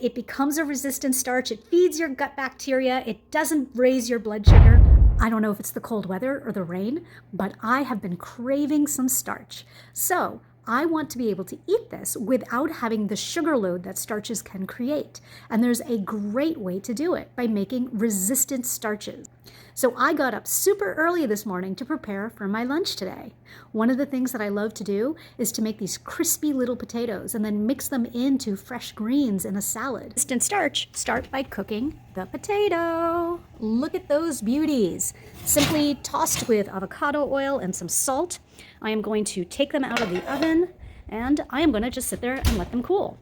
It becomes a resistant starch. It feeds your gut bacteria. It doesn't raise your blood sugar. I don't know if it's the cold weather or the rain, but I have been craving some starch. So I want to be able to eat this without having the sugar load that starches can create. And there's a great way to do it by making resistant starches. So I got up super early this morning to prepare for my lunch today. One of the things that I love to do is to make these crispy little potatoes and then mix them into fresh greens in a salad. Resistant starch, start by cooking the potato. Look at those beauties. Simply tossed with avocado oil and some salt. I am going to take them out of the oven and I am going to just sit there and let them cool.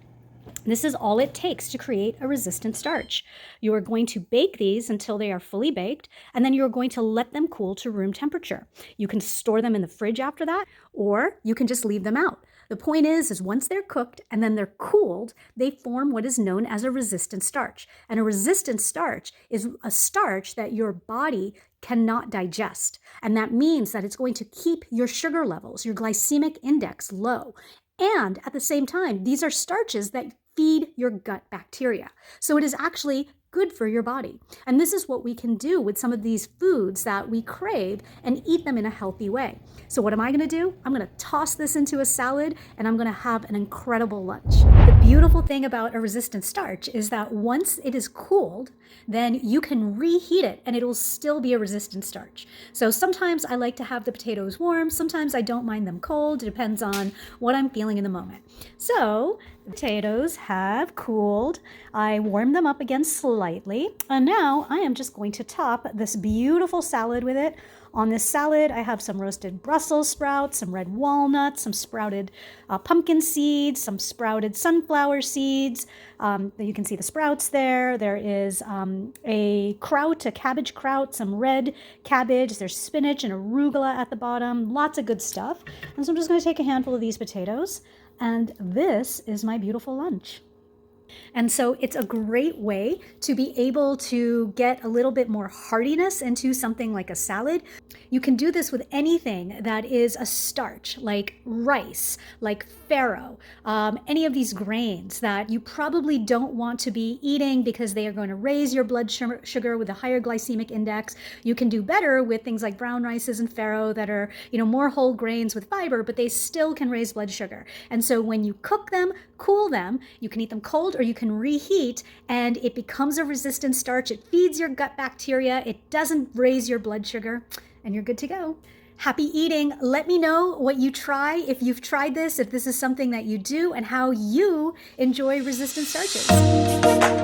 This is all it takes to create a resistant starch. You are going to bake these until they are fully baked, and then you're going to let them cool to room temperature. You can store them in the fridge after that, or you can just leave them out. The point is once they're cooked and then they're cooled, they form what is known as a resistant starch. And a resistant starch is a starch that your body cannot digest. And that means that it's going to keep your sugar levels, your glycemic index low. And at the same time, these are starches that feed your gut bacteria. So it is actually good for your body. And this is what we can do with some of these foods that we crave and eat them in a healthy way. So what am I going to do? I'm going to toss this into a salad and I'm going to have an incredible lunch. The beautiful thing about a resistant starch is that once it is cooled, then you can reheat it and it will still be a resistant starch. So sometimes I like to have the potatoes warm. Sometimes I don't mind them cold. It depends on what I'm feeling in the moment. So the potatoes have cooled. I warmed them up again slightly. And now I am just going to top this beautiful salad with it. On this salad, I have some roasted Brussels sprouts, some red walnuts, some sprouted pumpkin seeds, some sprouted sunflower seeds. You can see the sprouts there. There is a cabbage kraut, some red cabbage. There's spinach and arugula at the bottom. Lots of good stuff. And so I'm just going to take a handful of these potatoes. And this is my beautiful lunch. And so it's a great way to be able to get a little bit more heartiness into something like a salad. You can do this with anything that is a starch, like rice, like farro, any of these grains that you probably don't want to be eating because they are going to raise your blood sugar with a higher glycemic index. You can do better with things like brown rices and farro that are, more whole grains with fiber, but they still can raise blood sugar. And so when you cook them, cool them, you can eat them cold or you can reheat and it becomes a resistant starch. It feeds your gut bacteria. It doesn't raise your blood sugar and you're good to go. Happy eating. Let me know what you try, if you've tried this, if this is something that you do and how you enjoy resistant starches.